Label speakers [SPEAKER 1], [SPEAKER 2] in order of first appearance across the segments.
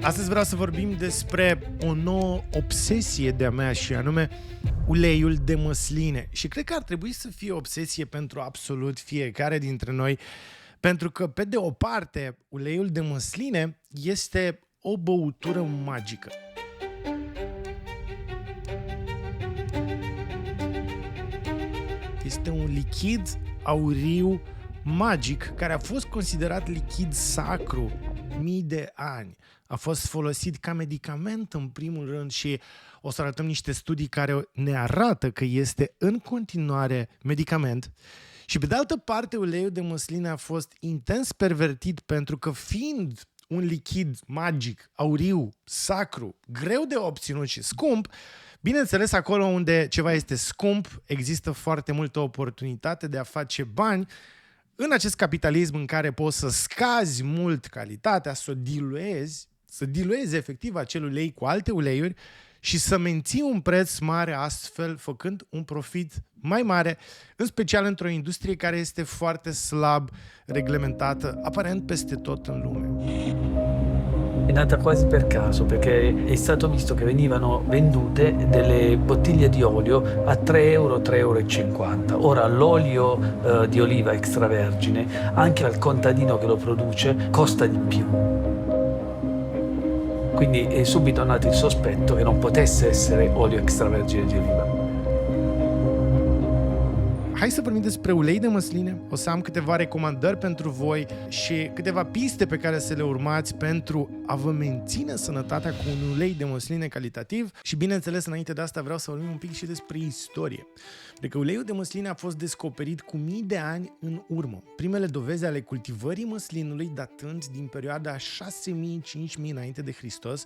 [SPEAKER 1] Astăzi vreau să vorbim despre o nouă obsesie de-a mea și anume uleiul de măsline. Și cred că ar trebui să fie o obsesie pentru absolut fiecare dintre noi, pentru că, pe de o parte, uleiul de măsline este o băutură magică. Este un lichid auriu magic care a fost considerat lichid sacru mii de ani. A fost folosit ca medicament în primul rând și o să arătăm niște studii care ne arată că este în continuare medicament. Și pe de altă parte, uleiul de măsline a fost intens pervertit pentru că, fiind un lichid magic, auriu, sacru, greu de obținut și scump, bineînțeles, acolo unde ceva este scump, există foarte multă oportunitate de a face bani. În acest capitalism în care poți să scazi mult calitatea, să diluezi efectiv acel ulei cu alte uleiuri și să menții un preț mare, astfel făcând un profit mai mare, în special într-o industrie care este foarte slab reglementată, aparent peste tot în lume.
[SPEAKER 2] È nata quasi per caso perché è stato visto che venivano vendute delle bottiglie di olio a 3 euro, 3,50 euro. Ora l'olio di oliva extravergine, anche al contadino che lo produce, costa di più. Quindi è subito nato il sospetto che non potesse essere olio extravergine di oliva.
[SPEAKER 1] Hai să vorbim despre ulei de măsline. O să am câteva recomandări pentru voi și câteva piste pe care să le urmați pentru a vă menține sănătatea cu un ulei de măsline calitativ. Și bineînțeles, înainte de asta vreau să vorbim un pic și despre istorie. Pentru că uleiul de măsline a fost descoperit cu mii de ani în urmă. Primele dovezi ale cultivării măslinului datând din perioada 6.000-5.000 înainte de Hristos,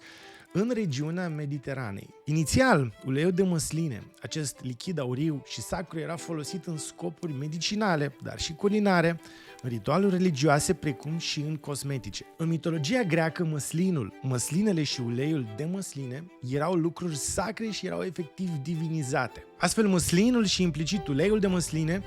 [SPEAKER 1] în regiunea Mediteranei. Inițial, uleiul de măsline, acest lichid auriu și sacru, era folosit în scopuri medicinale, dar și culinare, în ritualuri religioase, precum și în cosmetice. În mitologia greacă, măslinul, măslinele și uleiul de măsline erau lucruri sacre și erau efectiv divinizate. Astfel, măslinul și implicit uleiul de măsline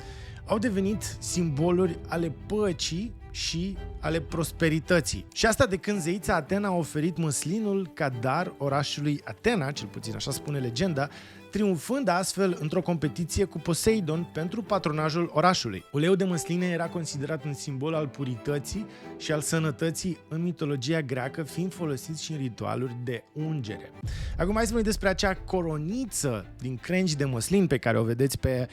[SPEAKER 1] au devenit simboluri ale păcii și ale prosperității. Și asta de când zeița Atena a oferit măslinul ca dar orașului Atena, cel puțin așa spune legenda, triumfând astfel într-o competiție cu Poseidon pentru patronajul orașului. Uleiul de măsline era considerat un simbol al purității și al sănătății în mitologia greacă, fiind folosit și în ritualuri de ungere. Acum hai să vorbim despre acea coroniță din crengi de măslin pe care o vedeți pe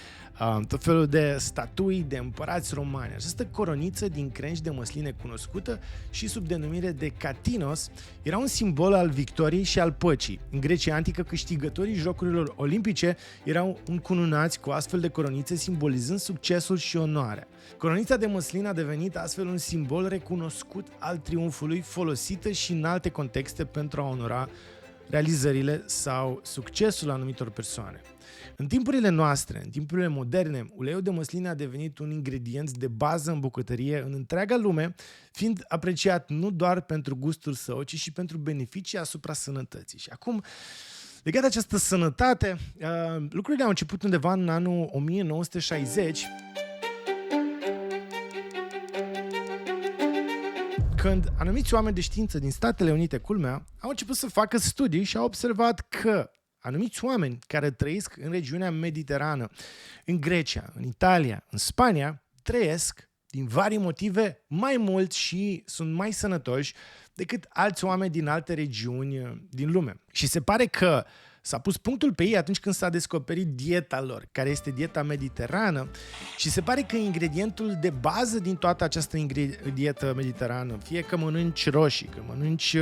[SPEAKER 1] tot felul de statui de împărați romani. Această coroniță din crengi de măsline, cunoscută și sub denumire de Katinos, era un simbol al victoriei și al păcii. În Grecia antică, câștigătorii jocurilor olimpice erau încununați cu astfel de coronițe, simbolizând succesul și onoarea. Coronița de măslin a devenit astfel un simbol recunoscut al triumfului, folosită și în alte contexte pentru a onora realizările sau succesul anumitor persoane. În timpurile noastre, în timpurile moderne, uleiul de măsline a devenit un ingredient de bază în bucătărie în întreaga lume, fiind apreciat nu doar pentru gustul său, ci și pentru beneficii asupra sănătății. Și acum, legat de această sănătate, lucrurile au început undeva în anul 1960, când anumiți oameni de știință din Statele Unite, culmea, au început să facă studii și au observat că anumiți oameni care trăiesc în regiunea mediterană, în Grecia, în Italia, în Spania, trăiesc din vari motive mai mult și sunt mai sănătoși decât alți oameni din alte regiuni din lume. Și se pare că s-a pus punctul pe ei atunci când s-a descoperit dieta lor, care este dieta mediterană, și se pare că ingredientul de bază din toată această dietă mediterană, fie că mănânci roșii, că mănânci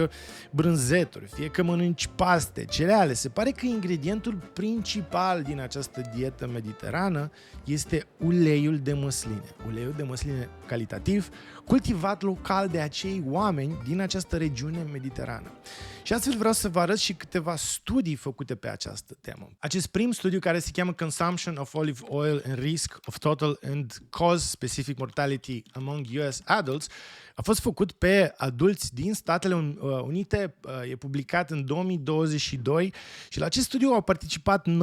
[SPEAKER 1] brânzeturi, fie că mănânci paste, cereale, se pare că ingredientul principal din această dietă mediterană este uleiul de măsline. Uleiul de măsline calitativ, cultivat local de acei oameni din această regiune mediterană. Și astfel vreau să vă arăt și câteva studii făcute pe această temă. Acest prim studiu, care se cheamă Consumption of Olive Oil and Risk of Total and Cause-Specific Mortality Among US Adults, a fost făcut pe adulți din Statele Unite, e publicat în 2022 și la acest studiu au participat 90.000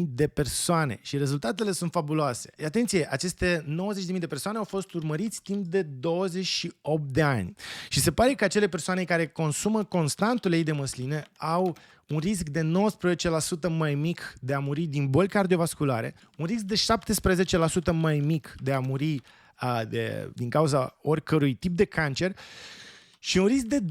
[SPEAKER 1] de persoane și rezultatele sunt fabuloase. Atenție, aceste 90.000 de persoane au fost urmăriți timp de 28 de ani. Și se pare că acele persoane care consumă constant ulei de măsline au un risc de 19% mai mic de a muri din boli cardiovasculare, un risc de 17% mai mic de a muri din cauza oricărui tip de cancer și un risc de 29%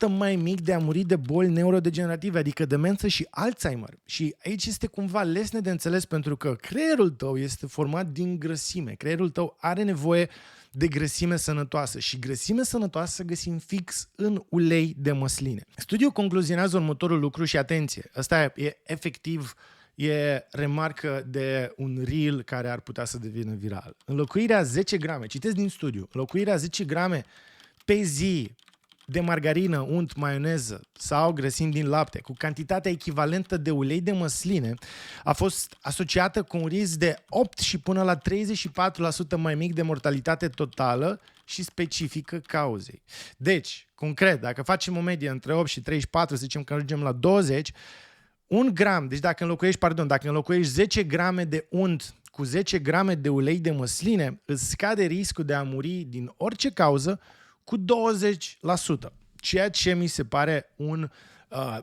[SPEAKER 1] mai mic de a muri de boli neurodegenerative, adică demență și Alzheimer. Și aici este cumva lesne de înțeles pentru că creierul tău este format din grăsime. Creierul tău are nevoie de grăsime sănătoasă și grăsime sănătoasă găsim fix în ulei de măsline. Studiul concluzionează următorul lucru și atenție, ăsta e efectiv remarcă de un reel care ar putea să devină viral. Înlocuirea 10 grame, citesc din studiu, înlocuirea 10 grame pe zi de margarină, unt, maioneză sau grăsimi din lapte cu cantitatea echivalentă de ulei de măsline a fost asociată cu un risc de 8 și până la 34% mai mic de mortalitate totală și specifică cauzei. Deci, concret, dacă facem o medie între 8 și 34, să zicem că ajungem la 20, un gram, deci dacă înlocuiești 10 grame de unt cu 10 grame de ulei de măsline, îți scade riscul de a muri din orice cauză cu 20%, ceea ce mi se pare un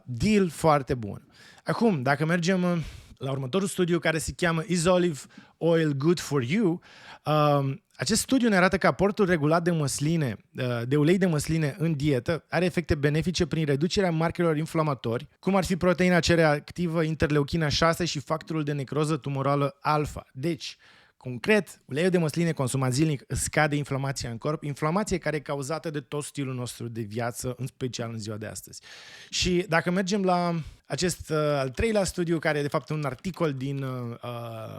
[SPEAKER 1] deal foarte bun. Acum, dacă mergem la următorul studiu care se cheamă Is Olive Oil Good For You? Acest studiu ne arată că aportul regulat de măsline, de ulei de măsline în dietă are efecte benefice prin reducerea markerelor inflamatori, cum ar fi proteina C reactivă, interleuchina 6 și factorul de necroză tumorală alfa. Deci, concret, uleiul de măsline consumat zilnic scade inflamația în corp, inflamație care e cauzată de tot stilul nostru de viață, în special în ziua de astăzi. Și dacă mergem la acest al treilea studiu, care e de fapt un articol din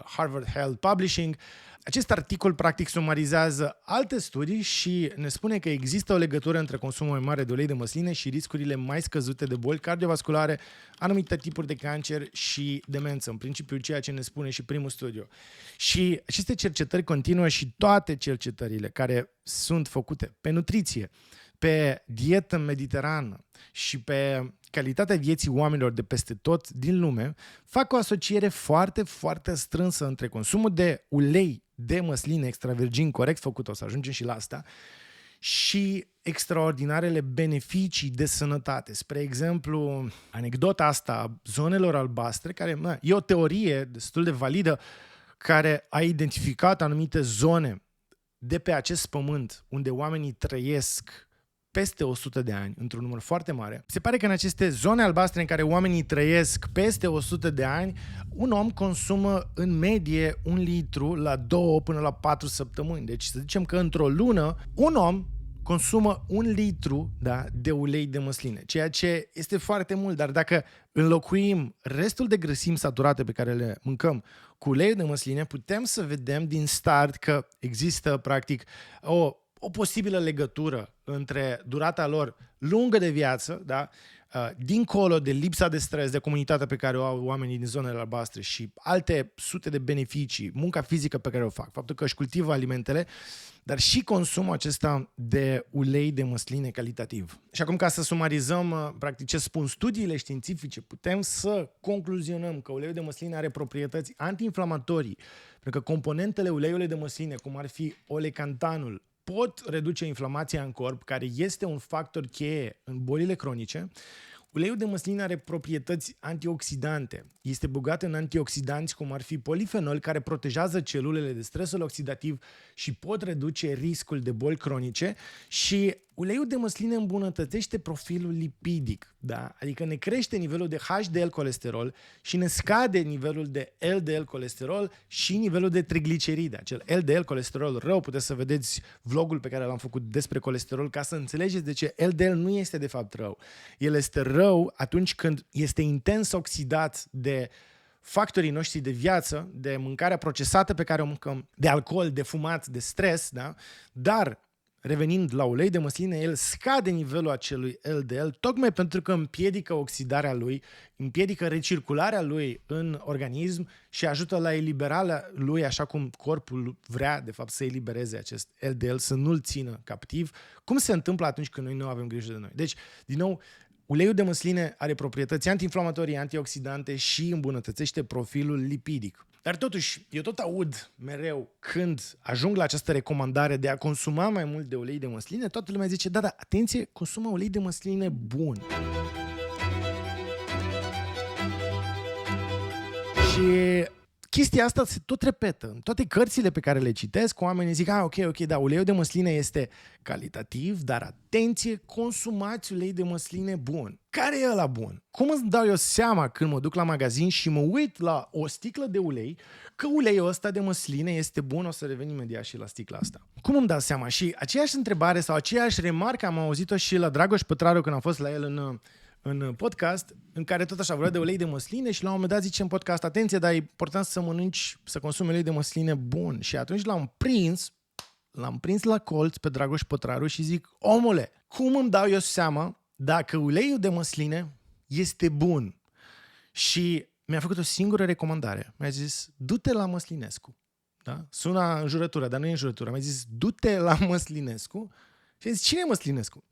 [SPEAKER 1] Harvard Health Publishing, acest articol practic sumarizează alte studii și ne spune că există o legătură între consumul mai mare de ulei de măsline și riscurile mai scăzute de boli cardiovasculare, anumite tipuri de cancer și demență, în principiu ceea ce ne spune și primul studiu. Și aceste cercetări continuă și toate cercetările care sunt făcute pe nutriție, pe dietă mediterană și pe calitatea vieții oamenilor de peste tot din lume, fac o asociere foarte, foarte strânsă între consumul de ulei de măsline extravergin corect făcut, o să ajungem și la asta, și extraordinarele beneficii de sănătate. Spre exemplu, anecdota asta a zonelor albastre, care e o teorie destul de validă, care a identificat anumite zone de pe acest pământ unde oamenii trăiesc peste 100 de ani, într-un număr foarte mare. Se pare că în aceste zone albastre în care oamenii trăiesc peste 100 de ani, un om consumă în medie 1 litru la 2 până la 4 săptămâni. Deci să zicem că într-o lună, un om consumă 1 litru de ulei de măsline, ceea ce este foarte mult, dar dacă înlocuim restul de grăsimi saturate pe care le mâncăm cu uleiul de măsline, putem să vedem din start că există practic o posibilă legătură între durata lor lungă de viață, dincolo de lipsa de stres, de comunitatea pe care o au oamenii din zonele albastre și alte sute de beneficii, munca fizică pe care o fac, faptul că își cultivă alimentele, dar și consumul acesta de ulei de măsline calitativ. Și acum, ca să sumarizăm practic ce spun studiile științifice, putem să concluzionăm că uleiul de măsline are proprietăți antiinflamatorii, pentru că componentele uleiului de măsline, cum ar fi olecantanul, pot reduce inflamația în corp, care este un factor cheie în bolile cronice. Uleiul de măsline are proprietăți antioxidante. Este bogat în antioxidanți cum ar fi polifenol, care protejează celulele de stresul oxidativ și pot reduce riscul de boli cronice, și uleiul de măsline îmbunătățește profilul lipidic, adică ne crește nivelul de HDL colesterol și ne scade nivelul de LDL colesterol și nivelul de trigliceride. Acel LDL colesterol rău, puteți să vedeți vlogul pe care l-am făcut despre colesterol ca să înțelegeți de ce LDL nu este de fapt rău. El este rău atunci când este intens oxidat de factorii noștri de viață, de mâncarea procesată pe care o mâncăm, de alcool, de fumat, de stres, dar revenind la ulei de măsline, el scade nivelul acelui LDL tocmai pentru că împiedică oxidarea lui, împiedică recircularea lui în organism și ajută la eliberarea lui așa cum corpul vrea de fapt să elibereze acest LDL, să nu-l țină captiv, cum se întâmplă atunci când noi nu avem grijă de noi. Deci, din nou, uleiul de măsline are proprietăți antiinflamatorii, antioxidante și îmbunătățește profilul lipidic. Dar totuși, eu tot aud mereu când ajung la această recomandare de a consuma mai mult de ulei de măsline, toată lumea zice, da, atenție, consumă ulei de măsline bun. Și chestia asta se tot repetă. În toate cărțile pe care le citesc, oamenii zic, ok, da, uleiul de măsline este calitativ, dar atenție, consumați ulei de măsline bun. Care e ăla bun? Cum îți dau eu seama când mă duc la magazin și mă uit la o sticlă de ulei că uleiul ăsta de măsline este bun? O să revenim imediat și la sticla asta. Cum îmi dau seama? Și aceeași întrebare sau aceeași remarcă am auzit-o și la Dragoș Pătraru când am fost la el în podcast, în care tot așa vorbea de ulei de măsline și la un moment dat zice în podcast, atenție, dar e important să mănânci, să consumi ulei de măsline bun. Și atunci l-am prins la colț pe Dragoș Pătraru și zic, omule, cum îmi dau eu seama dacă uleiul de măsline este bun? Și mi-a făcut o singură recomandare. Mi-a zis, du-te la Măslinescu. Da? Suna înjurătură, dar nu e înjurătură. Mi-a zis, du-te la Măslinescu. Și a zis, cine e Măslinescu?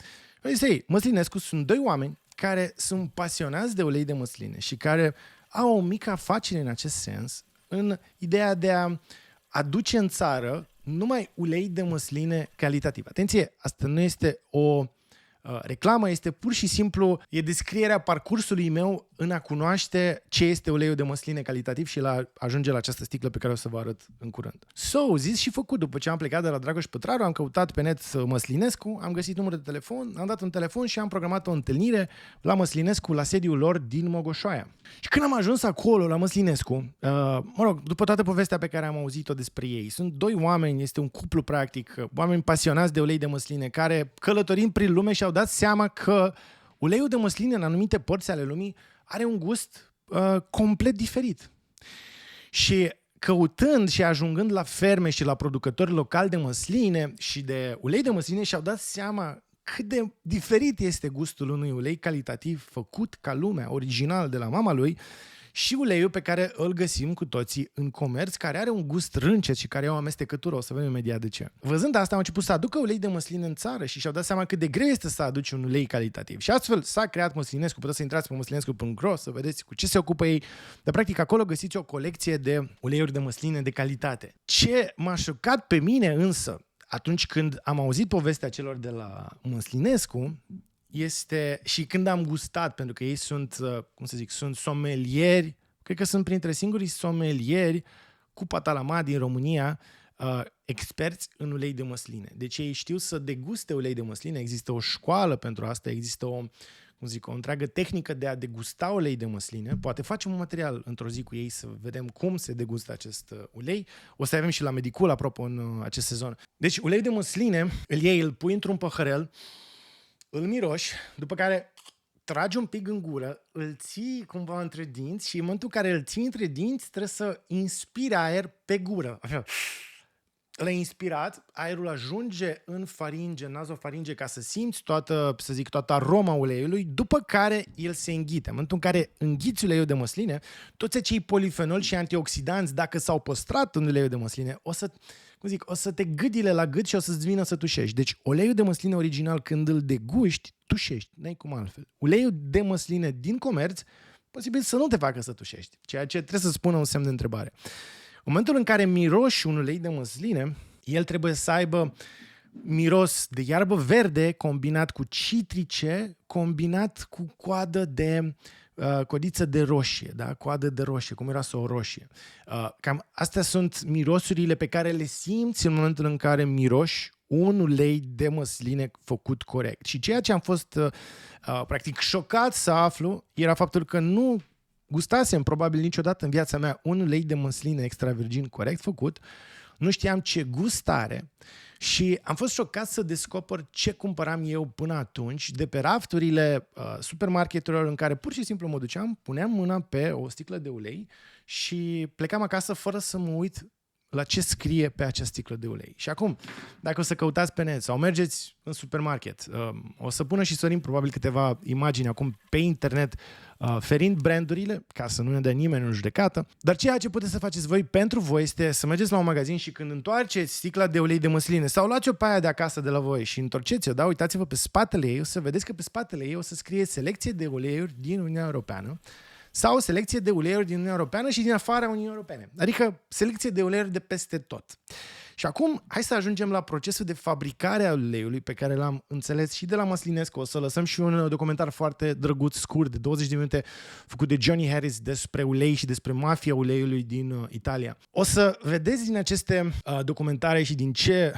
[SPEAKER 1] Mi-a zis, ei, Măslinescu sunt doi oameni care sunt pasionați de ulei de măsline și care au o mică afacere în acest sens, în ideea de a aduce în țară numai ulei de măsline calitativ. Atenție, asta nu este o reclamă, este pur și simplu, e descrierea parcursului meu în a cunoaște ce este uleiul de măsline calitativ și la ajunge la această sticlă pe care o să vă arăt în curând. Zis și făcut, după ce am plecat de la Dragoș Pătraru, am căutat pe net Măslinescu, am găsit numărul de telefon, am dat un telefon și am programat o întâlnire la Măslinescu, la sediul lor din Mogoșoaia. Și când am ajuns acolo, la Măslinescu, după toată povestea pe care am auzit-o despre ei, sunt doi oameni, este un cuplu practic, oameni pasionați de ulei de măsline, care călătorind prin lume și-au dat seama că uleiul de măsline în anumite părți ale lumii are un gust complet diferit. Și căutând și ajungând la ferme și la producători locali de măsline și de ulei de măsline, și-au dat seama cât de diferit este gustul unui ulei calitativ făcut ca lumea, original de la mama lui, și uleiul pe care îl găsim cu toții în comerț, care are un gust râncet și care e o amestecătură. O să vedem imediat de ce. Văzând asta, au început să aducă ulei de măsline în țară și și-au dat seama cât de greu este să aduci un ulei calitativ. Și astfel s-a creat Măslinescu. Puteți să intrați pe măslinescu.ro să vedeți cu ce se ocupă ei. Dar practic acolo găsiți o colecție de uleiuri de măsline de calitate. Ce m-a șocat pe mine însă, atunci când am auzit povestea celor de la Măslinescu, este și când am gustat, pentru că ei sunt, sunt somelieri, cred că sunt printre singurii somelieri cu patalamă din România, experți în ulei de măsline. Deci ei știu să deguste ulei de măsline, există o școală pentru asta, există o întreagă tehnică de a degusta ulei de măsline. Poate facem un material într-o zi cu ei să vedem cum se degustă acest ulei. O să avem și la Medicul, apropo, în acest sezon. Deci ulei de măsline, îl pui într-un păhărel, îl miroși, după care tragi un pic în gură, îl ții cumva între dinți și în momentul în care îl ții între dinți trebuie să inspiri aer pe gură. Așa. L-ai inspirat, aerul ajunge în faringe, în nazofaringe, ca să simți toată aroma uleiului, după care el se înghite. În momentul în care înghiți uleiul de măsline, toți acei polifenoli și antioxidanți, dacă s-au păstrat în uleiul de măsline, o să te gâdile la gât și o să-ți vină să tușești. Deci uleiul de măsline original, când îl deguști, tușești, n-ai cum altfel. Uleiul de măsline din comerț, posibil să nu te facă să tușești, ceea ce trebuie să spună un semn de întrebare. În momentul în care miroși un ulei de măsline, el trebuie să aibă miros de iarbă verde combinat cu citrice, combinat cu codiță de roșie, da? Coadă de roșie, cum era o roșie. Cam astea sunt mirosurile pe care le simți în momentul în care miroși un ulei de măsline făcut corect. Și ceea ce am fost practic șocat să aflu era faptul că nu gustasem probabil niciodată în viața mea un ulei de măsline extra virgin corect făcut, nu știam ce gust are și am fost șocat să descoper ce cumpăram eu până atunci de pe rafturile supermarketurilor în care pur și simplu mă duceam, puneam mâna pe o sticlă de ulei și plecam acasă fără să mă uit la ce scrie pe acea sticlă de ulei. Și acum, dacă o să căutați pe net sau mergeți în supermarket, o să pună și Sorin probabil câteva imagini acum pe internet ferind brandurile, ca să nu ne dea nimeni în judecată, dar ceea ce puteți să faceți voi pentru voi este să mergeți la un magazin și când întoarceți sticla de ulei de măsline sau luați-o pe aia de acasă de la voi și întorceți-o, da? Uitați-vă pe spatele ei, o să vedeți că pe spatele ei o să scrie selecție de uleiuri din Uniunea Europeană, sau o selecție de uleiuri din Uniunea Europeană și din afara Uniunii Europene. Adică selecție de uleiuri de peste tot. Și acum, hai să ajungem la procesul de fabricare a uleiului pe care l-am înțeles și de la Măslinescu. O să lăsăm și un documentar foarte drăguț, scurt, de 20 de minute, făcut de Johnny Harris despre ulei și despre mafia uleiului din Italia. O să vedeți din aceste documentare și din ce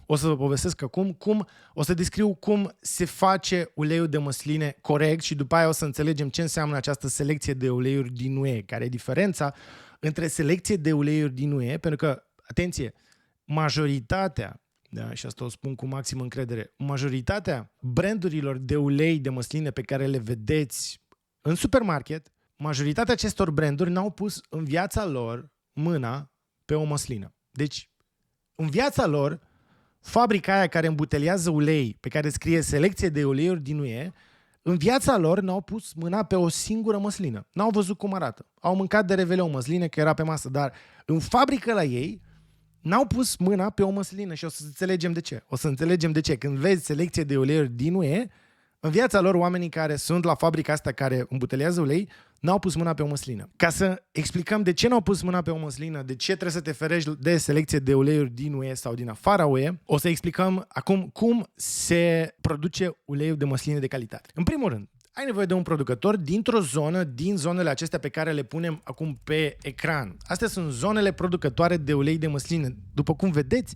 [SPEAKER 1] o să vă povestesc acum, o să descriu cum se face uleiul de măsline corect și după aia o să înțelegem ce înseamnă această selecție de uleiuri din UE, care e diferența între selecție de uleiuri din UE, pentru că, atenție, majoritatea, da, și asta o spun cu maximă încredere, majoritatea brandurilor de ulei de măsline pe care le vedeți în supermarket, majoritatea acestor branduri n-au pus în viața lor mâna pe o măslină. Deci, în viața lor, fabrica aia care îmbuteliază ulei, pe care scrie selecție de uleiuri din UE, în viața lor n-au pus mâna pe o singură măslină. N-au văzut cum arată. Au mâncat de Revelion măsline, că era pe masă, dar în fabrică la ei n-au pus mâna pe o măslină și o să înțelegem de ce. O să înțelegem de ce. Când vezi selecție de uleiuri din UE, în viața lor, oamenii care sunt la fabrica asta care îmbuteliază ulei, n-au pus mâna pe o măslină. Ca să explicăm de ce n-au pus mâna pe o măslină, de ce trebuie să te ferești de selecție de uleiuri din UE sau din afara UE, o să explicăm acum cum se produce uleiul de măsline de calitate. În primul rând, ai nevoie de un producător dintr-o zonă, din zonele acestea pe care le punem acum pe ecran. Astea sunt zonele producătoare de ulei de măsline. După cum vedeți,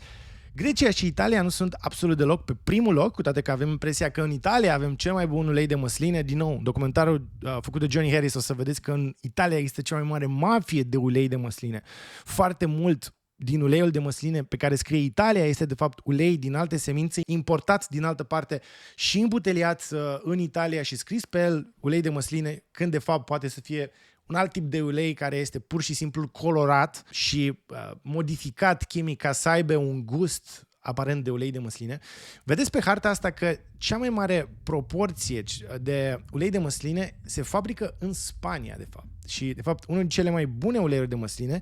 [SPEAKER 1] Grecia și Italia nu sunt absolut deloc pe primul loc, cu toate că avem impresia că în Italia avem cel mai bun ulei de măsline. Din nou, documentarul făcut de Johnny Harris, o să vedeți că în Italia există cea mai mare mafie de ulei de măsline. Foarte mult din uleiul de măsline pe care scrie Italia este de fapt ulei din alte semințe importați din altă parte și îmbuteliați în Italia și scris pe el ulei de măsline, când de fapt poate să fie un alt tip de ulei care este pur și simplu colorat și modificat chimic ca să aibă un gust aparent de ulei de măsline. Vedeți pe harta asta că cea mai mare proporție de ulei de măsline se fabrică în Spania, de fapt. Și, de fapt, unul din cele mai bune uleiuri de măsline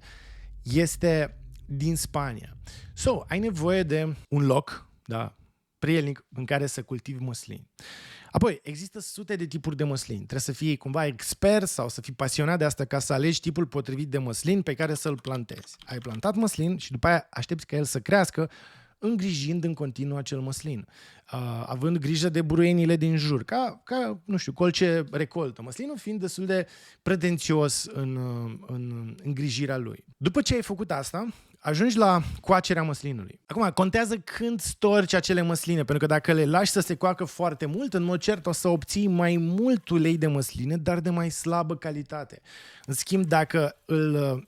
[SPEAKER 1] este din Spania. So, ai nevoie de un loc, da, prielnic în care să cultivi măslini. Apoi, există sute de tipuri de măslini. Trebuie să fii cumva expert sau să fii pasionat de asta ca să alegi tipul potrivit de măslin pe care să-l plantezi. Ai plantat măslin și după aia aștepți ca el să crească, îngrijind în continuu acel măslin, având grijă de buruienile din jur, ca nu știu, colce recoltă, măslinul fiind destul de pretențios în îngrijirea lui. După ce ai făcut asta, ajungi la coacerea măslinului. Acum, contează când storci acele măsline, pentru că dacă le lași să se coacă foarte mult, în mod cert o să obții mai mult ulei de măsline, dar de mai slabă calitate. În schimb, dacă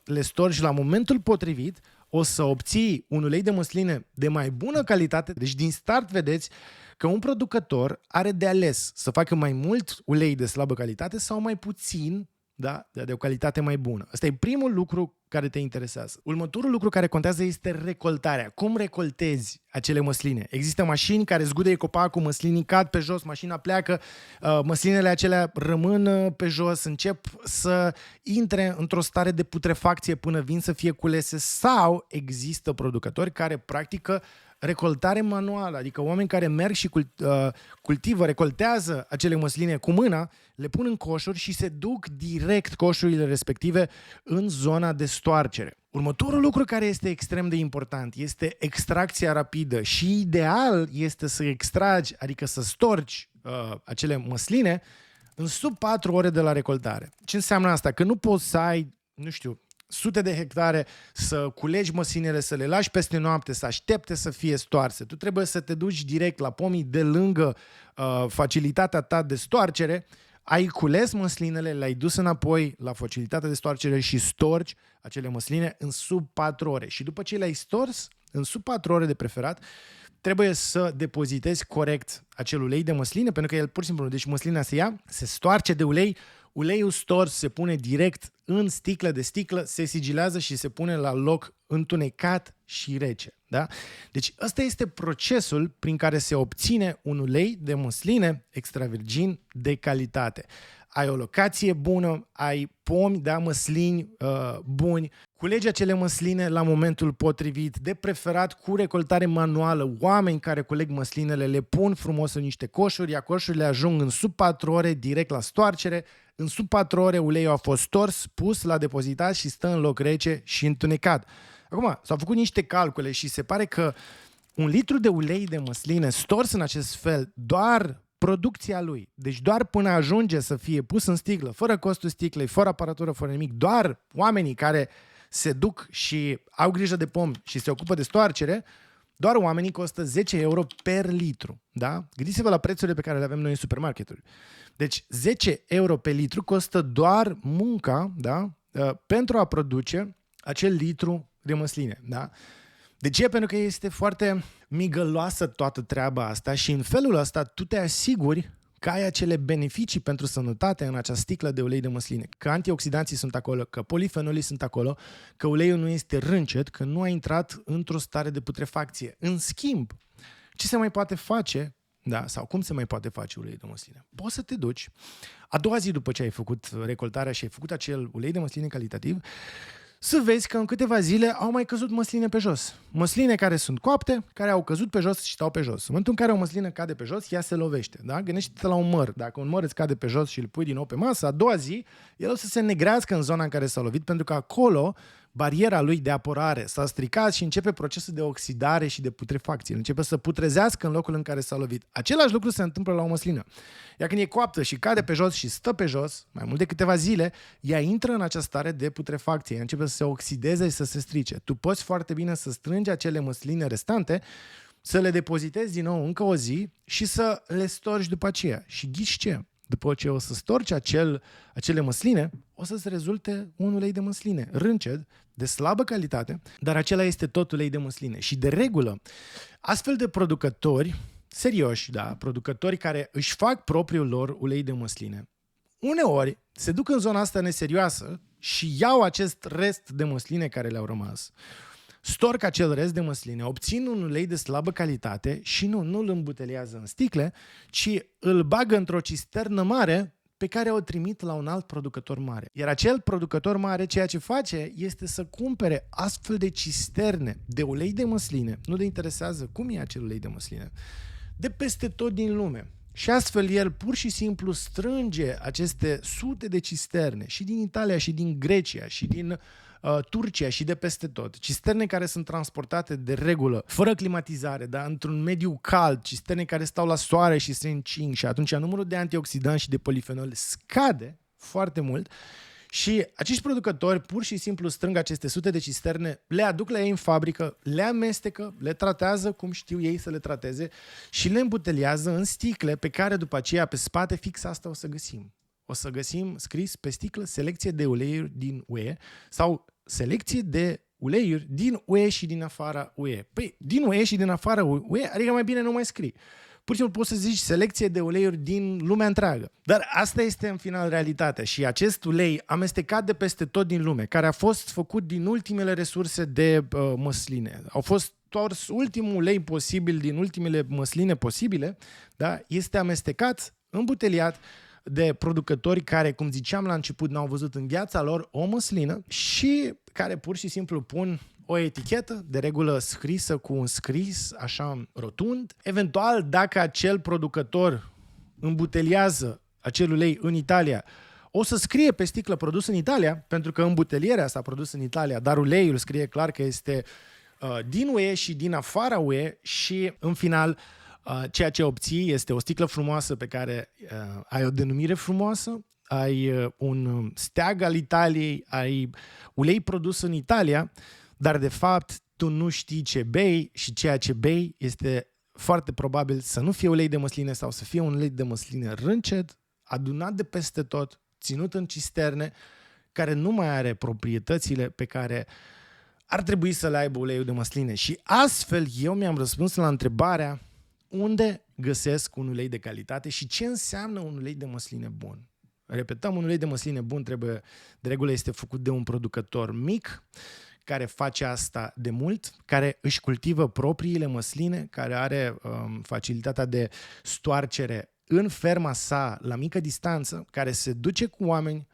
[SPEAKER 1] le storci la momentul potrivit, o să obții un ulei de măsline de mai bună calitate. Deci din start vedeți că un producător are de ales să facă mai mult ulei de slabă calitate sau mai puțin, da, de o calitate mai bună. Ăsta e primul lucru care te interesează. Următorul lucru care contează este recoltarea. Cum recoltezi acele măsline? Există mașini care zgudeie copacul, măslinii cad pe jos, mașina pleacă, măslinele acelea rămân pe jos, încep să intre într-o stare de putrefacție până vin să fie culese, sau există producători care practică recoltare manuală, adică oameni care merg și cultivă, recoltează acele măsline cu mâna, le pun în coșuri și se duc direct coșurile respective în zona de stoarcere. Următorul lucru care este extrem de important este extracția rapidă și ideal este să extragi, adică să storci acele măsline în sub 4 ore de la recoltare. Ce înseamnă asta? Că nu poți să ai, nu știu, sute de hectare, să culegi măslinele, să le lași peste noapte, să aștepte să fie stoarse. Tu trebuie să te duci direct la pomii de lângă facilitatea ta de stoarcere, ai cules măslinele, le-ai dus înapoi la facilitatea de stoarcere și storci acele măsline în sub 4 ore. Și după ce le-ai stors, în sub 4 ore de preferat, trebuie să depozitezi corect acel ulei de măsline, pentru că el pur și simplu, deci măslina se ia, se stoarce de ulei, uleiul stors se pune direct în sticlă de sticlă, se sigilează și se pune la loc întunecat și rece. Da? Deci ăsta este procesul prin care se obține un ulei de măsline extra virgin de calitate. ai o locație bună, ai pomi, da, măslini buni, culegi acele măsline la momentul potrivit, de preferat cu recoltare manuală, oameni care culeg măslinele le pun frumos în niște coșuri, iar coșurile ajung în sub 4 ore direct la stoarcere, în sub 4 ore uleiul a fost stors, pus la depozitat și stă în loc rece și întunecat. Acum, s-au făcut niște calcule și se pare că 1 litru de ulei de măsline stors în acest fel, doar producția lui, deci doar până ajunge să fie pus în sticlă, fără costul sticlei, fără aparatură, fără nimic, doar oamenii care se duc și au grijă de pom și se ocupă de stoarcere, doar oamenii costă 10 euro per litru. Da? Gândiți-vă la prețurile pe care le avem noi în supermarketuri. Deci 10 euro pe litru costă doar munca, da? Pentru a produce acel litru de măsline. Da? De ce? Pentru că este foarte migăloasă toată treaba asta și în felul ăsta tu te asiguri că ai acele beneficii pentru sănătate în acea sticlă de ulei de măsline. Că antioxidanții sunt acolo, că polifenolii sunt acolo, că uleiul nu este râncet, că nu a intrat într-o stare de putrefacție. În schimb, ce se mai poate face, da, sau cum se mai poate face ulei de măsline? Poți să te duci a doua zi după ce ai făcut recoltarea și ai făcut acel ulei de măsline calitativ, să vezi că în câteva zile au mai căzut măsline pe jos. Măsline care sunt coapte, care au căzut pe jos și stau pe jos. În momentul în care o măslină cade pe jos, ea se lovește. Da? Gândește-te la un măr. Dacă un măr îți cade pe jos și îl pui din nou pe masă, a doua zi, el o să se negrească în zona în care s-a lovit, pentru că acolo bariera lui de apărare s-a stricat și începe procesul de oxidare și de putrefacție. Începe să putrezească în locul în care s-a lovit. Același lucru se întâmplă la o măslină. Iar când e coaptă și cade pe jos și stă pe jos, mai mult de câteva zile, ea intră în această stare de putrefacție. Ea începe să se oxideze și să se strice. Tu poți foarte bine să strângi acele măsline restante, să le depozitezi din nou încă o zi și să le storci după aceea. Și ghiși ce? După ce o să storci acele măsline, o să-ți rezulte un ulei de măsline râncet, de slabă calitate, dar acela este tot ulei de măsline. Și de regulă, astfel de producători serioși, da, producători care își fac propriul lor ulei de măsline, uneori se duc în zona asta neserioasă și iau acest rest de măsline care le-au rămas, storc acel rest de măsline, obțin un ulei de slabă calitate și nu îl îmbuteliază în sticle, ci îl bagă într-o cisternă mare pe care o trimit la un alt producător mare. Iar acel producător mare ceea ce face este să cumpere astfel de cisterne de ulei de măsline, nu le interesează cum e acel ulei de măsline, de peste tot din lume. Și astfel el pur și simplu strânge aceste sute de cisterne și din Italia și din Grecia și din Turcia și de peste tot. Cisterne care sunt transportate de regulă, fără climatizare, dar într-un mediu cald, cisterne care stau la soare și se încing și atunci numărul de antioxidanți și de polifenoli scade foarte mult și acești producători pur și simplu strâng aceste sute de cisterne, le aduc la ei în fabrică, le amestecă, le tratează cum știu ei să le trateze și le îmbuteliază în sticle pe care după aceea pe spate fix asta o să găsim. O să găsim scris pe sticlă selecție de uleiuri din UE sau selecție de uleiuri din UE și din afara UE. Păi, din UE și din afara UE, adică mai bine nu mai scrii. Pur și simplu poți să zici selecție de uleiuri din lumea întreagă. Dar asta este în final realitatea și acest ulei amestecat de peste tot din lume, care a fost făcut din ultimele resurse de măsline, au fost tors ultimul ulei posibil din ultimele măsline posibile, da? Este amestecat, îmbuteliat de producători care, cum ziceam la început, n-au văzut în viața lor o măslină și care pur și simplu pun o etichetă, de regulă scrisă cu un scris așa rotund. Eventual, dacă acel producător îmbuteliază acel ulei în Italia, o să scrie pe sticlă produs în Italia, pentru că îmbutelierea s-a produs în Italia, dar uleiul scrie clar că este din UE și din afara UE și, în final, ceea ce obții este o sticlă frumoasă pe care ai o denumire frumoasă, ai un steag al Italiei, ai ulei produs în Italia, dar de fapt tu nu știi ce bei și ceea ce bei este foarte probabil să nu fie ulei de măsline sau să fie un ulei de măsline râncet, adunat de peste tot, ținut în cisterne, care nu mai are proprietățile pe care ar trebui să le aibă uleiul de măsline. Și astfel eu mi-am răspuns la întrebarea unde găsesc un ulei de calitate și ce înseamnă un ulei de măsline bun. Repetăm, un ulei de măsline bun trebuie, de regulă este făcut de un producător mic, care face asta de mult, care își cultivă propriile măsline, care are facilitatea de stoarcere în ferma sa, la mică distanță, care se duce cu oameni,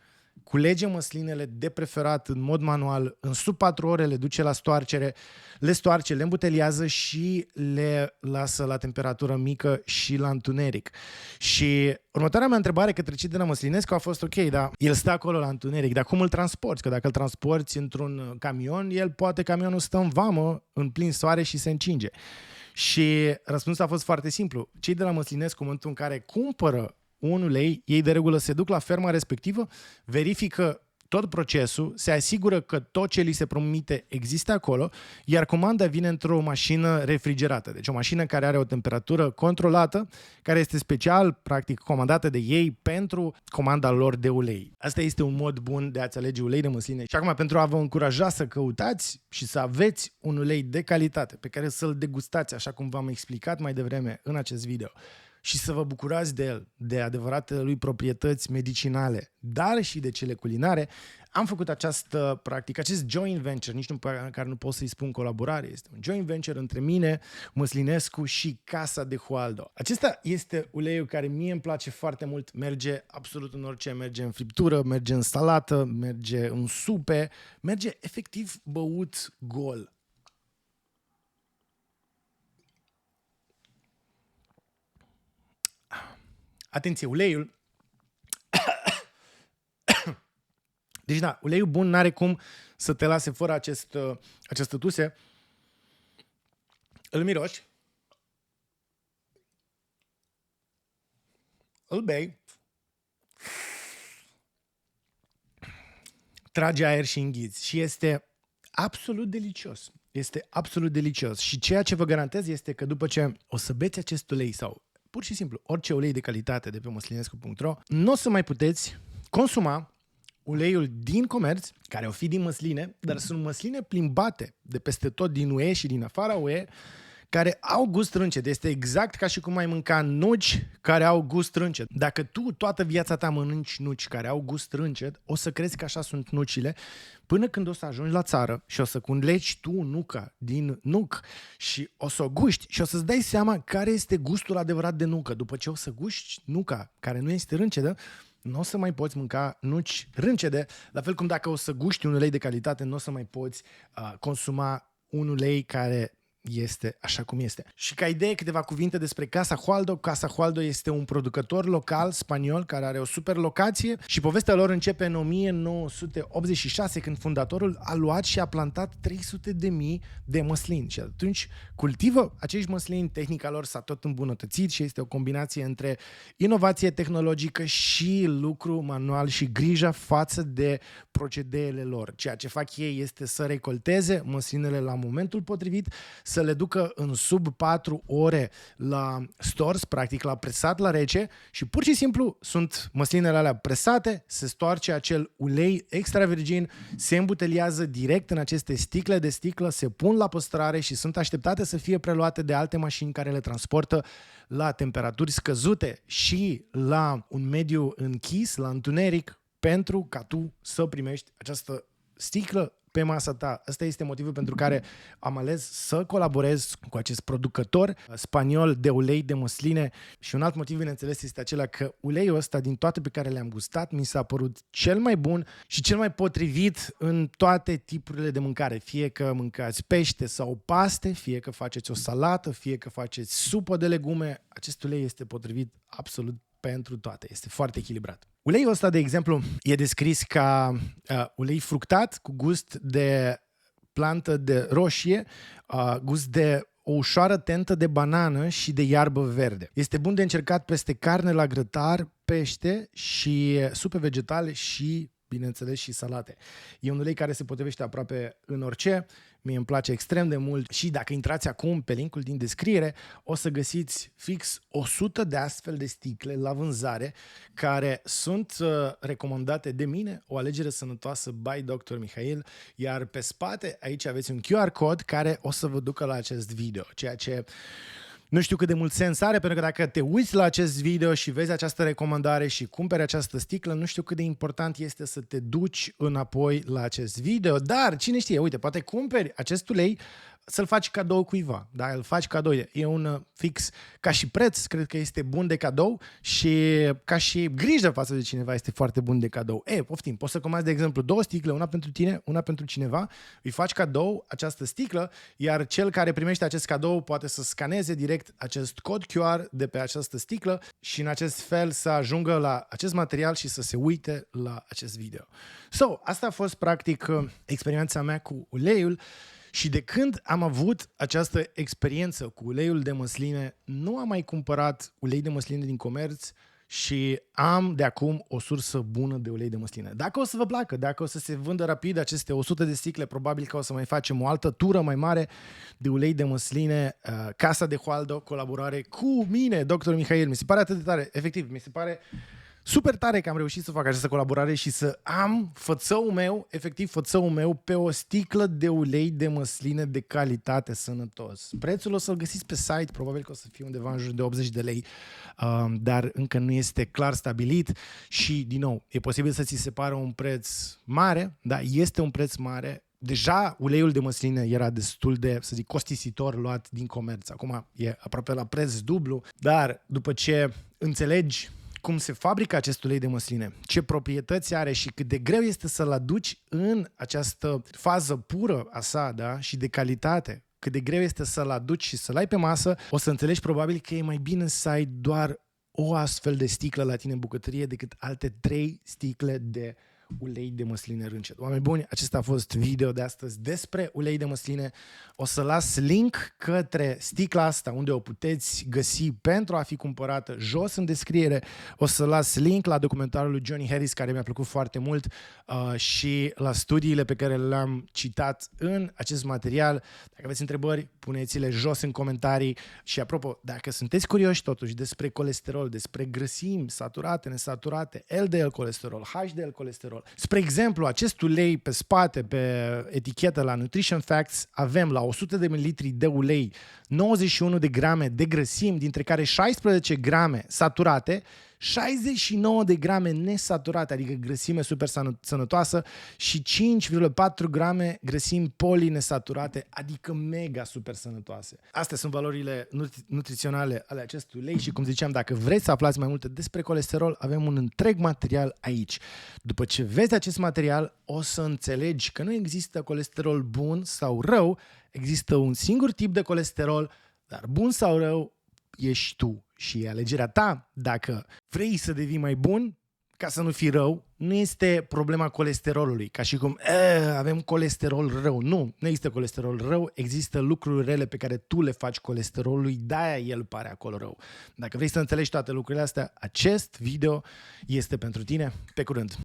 [SPEAKER 1] culege măslinele de preferat în mod manual, în sub 4 ore le duce la stoarcere, le stoarce, le îmbuteliază și le lasă la temperatură mică și la întuneric. Și următoarea mea întrebare către cei de la Măslinescu a fost: ok, dar el stă acolo la întuneric, dar cum îl transporti? Că dacă îl transporti într-un camion, camionul stă în vamă, în plin soare și se încinge. Și răspunsul a fost foarte simplu. Cei de la Măslinescu, în momentul în care cumpără un ulei, ei de regulă se duc la ferma respectivă, verifică tot procesul, se asigură că tot ce li se promite există acolo, iar comanda vine într-o mașină refrigerată. Deci o mașină care are o temperatură controlată, care este special, practic, comandată de ei pentru comanda lor de ulei. Asta este un mod bun de a-ți alege ulei de măsline. Și acum, pentru a vă încuraja să căutați și să aveți un ulei de calitate pe care să-l degustați, așa cum v-am explicat mai devreme în acest video, și să vă bucurați de el, de adevăratele lui proprietăți medicinale, dar și de cele culinare, am făcut această practică, acest joint venture, nici care nu pot să-i spun colaborare, este un joint venture între mine, Măslinescu și Casa de Hualdo. Acesta este uleiul care mie îmi place foarte mult, merge absolut în orice, merge în friptură, merge în salată, merge în supe, merge efectiv băut gol. Atenție, uleiul. Deci da, uleiul bun n-are cum să te lase fără această tuse. Îl miroși. Îl bei. Tragi aer și înghiți. Și este absolut delicios. Este absolut delicios. Și ceea ce vă garantez este că după ce o să beți acest ulei sau pur și simplu orice ulei de calitate de pe măslinescu.ro, nu o să mai puteți consuma uleiul din comerț, care o fi din măsline, dar sunt măsline plimbate de peste tot din UE și din afara UE, care au gust râncet. Este exact ca și cum ai mânca nuci care au gust râncet. Dacă tu toată viața ta mănânci nuci care au gust râncet, o să crezi că așa sunt nucile, până când o să ajungi la țară și o să culegi tu nuca din nuc și o să o guști și o să-ți dai seama care este gustul adevărat de nucă. După ce o să guști nuca care nu este râncedă, nu o să mai poți mânca nuci râncede, la fel cum dacă o să guști un ulei de calitate, nu o să mai poți consuma un ulei care este așa cum este. Și ca idee, câteva cuvinte despre Casa Hualdo. Casa Hualdo este un producător local spaniol care are o super locație și povestea lor începe în 1986, când fondatorul a luat și a plantat 300.000 de măslini și atunci cultivă acești măslini, tehnica lor s-a tot îmbunătățit și este o combinație între inovație tehnologică și lucru manual și grijă față de procedeele lor. Ceea ce fac ei este să recolteze măslinele la momentul potrivit, să le ducă în sub 4 ore la stors, practic la presat la rece și pur și simplu sunt măslinele alea presate, se stoarce acel ulei extra virgin, se îmbuteliază direct în aceste sticle de sticlă, se pun la păstrare și sunt așteptate să fie preluate de alte mașini care le transportă la temperaturi scăzute și la un mediu închis, la întuneric, pentru ca tu să primești această sticlă pe masa ta. Ăsta este motivul pentru care am ales să colaborez cu acest producător spaniol de ulei de măsline și un alt motiv, bineînțeles, este acela că uleiul ăsta, din toate pe care le-am gustat, mi s-a părut cel mai bun și cel mai potrivit în toate tipurile de mâncare. Fie că mâncați pește sau paste, fie că faceți o salată, fie că faceți supă de legume, acest ulei este potrivit absolut pentru toate. Este foarte echilibrat. Uleiul ăsta, de exemplu, e descris ca ulei fructat cu gust de plantă de roșie, gust de o ușoară tentă de banană și de iarbă verde. Este bun de încercat peste carne la grătar, pește și supe vegetale și, bineînțeles, și salate. E un ulei care se potrivește aproape în orice. Mie îmi place extrem de mult și dacă intrați acum pe linkul din descriere, o să găsiți fix 100 de astfel de sticle la vânzare care sunt recomandate de mine, o alegere sănătoasă by Dr. Mihail, iar pe spate aici aveți un QR cod care o să vă ducă la acest video, ceea ce nu știu cât de mult sens are, pentru că dacă te uiți la acest video și vezi această recomandare și cumperi această sticlă, nu știu cât de important este să te duci înapoi la acest video, dar cine știe, uite, poate cumperi acest ulei să-l faci cadou cuiva, da? Îl faci cadou, e un fix ca și preț, cred că este bun de cadou și ca și grijă față de cineva este foarte bun de cadou. Poftim, poți să comanzi de exemplu 2 sticle, una pentru tine, una pentru cineva, îi faci cadou această sticlă, iar cel care primește acest cadou poate să scaneze direct acest cod QR de pe această sticlă și în acest fel să ajungă la acest material și să se uite la acest video. Asta a fost practic experiența mea cu uleiul. Și de când am avut această experiență cu uleiul de măsline, nu am mai cumpărat ulei de măsline din comerț și am de acum o sursă bună de ulei de măsline. Dacă o să vă placă, dacă o să se vândă rapid aceste 100 de sticle, probabil că o să mai facem o altă tură mai mare de ulei de măsline, Casa de Hualdo, colaborare cu mine, Dr. Mihail. Mi se pare atât de tare, efectiv, mi se pare super tare că am reușit să fac această colaborare și să am fățăul meu pe o sticlă de ulei de măsline de calitate, sănătos. Prețul o să-l găsiți pe site, probabil că o să fie undeva în jur de 80 de lei, dar încă nu este clar stabilit și, din nou, e posibil să ți se pară un preț mare, da, este un preț mare. Deja uleiul de măsline era destul de, să zic, costisitor luat din comerț. Acum e aproape la preț dublu, dar după ce înțelegi cum se fabrică acest ulei de măsline, ce proprietăți are și cât de greu este să-l aduci în această fază pură a sa, da? Și de calitate, cât de greu este să-l aduci și să-l ai pe masă, o să înțelegi probabil că e mai bine să ai doar o astfel de sticlă la tine în bucătărie decât alte 3 sticle de ulei de măsline râncet. Oameni buni, acesta a fost video de astăzi despre ulei de măsline. O să las link către sticla asta unde o puteți găsi pentru a fi cumpărată jos în descriere. O să las link la documentarul lui Johnny Harris care mi-a plăcut foarte mult și la studiile pe care le-am citat în acest material. Dacă aveți întrebări, puneți-le jos în comentarii și apropo, dacă sunteți curioși totuși despre colesterol, despre grăsimi saturate, nesaturate, LDL colesterol, HDL colesterol, spre exemplu, acest ulei pe spate, pe etichetă la Nutrition Facts, avem la 100 de ml de ulei 91 de grame de grăsimi, dintre care 16 grame saturate, 69 de grame nesaturate, adică grăsime super sănătoasă și 5,4 grame grăsimi polinesaturate, adică mega super sănătoase. Astea sunt valorile nutriționale ale acestui ulei și, cum ziceam, dacă vreți să aflați mai multe despre colesterol, avem un întreg material aici. După ce vezi acest material, o să înțelegi că nu există colesterol bun sau rău, există un singur tip de colesterol, dar bun sau rău ești tu și e alegerea ta. Dacă vrei să devii mai bun, ca să nu fii rău, nu este problema colesterolului, ca și cum avem colesterol rău. Nu există colesterol rău, există lucruri rele pe care tu le faci colesterolului, de-aia el pare acolo rău. Dacă vrei să înțelegi toate lucrurile astea, acest video este pentru tine. Pe curând!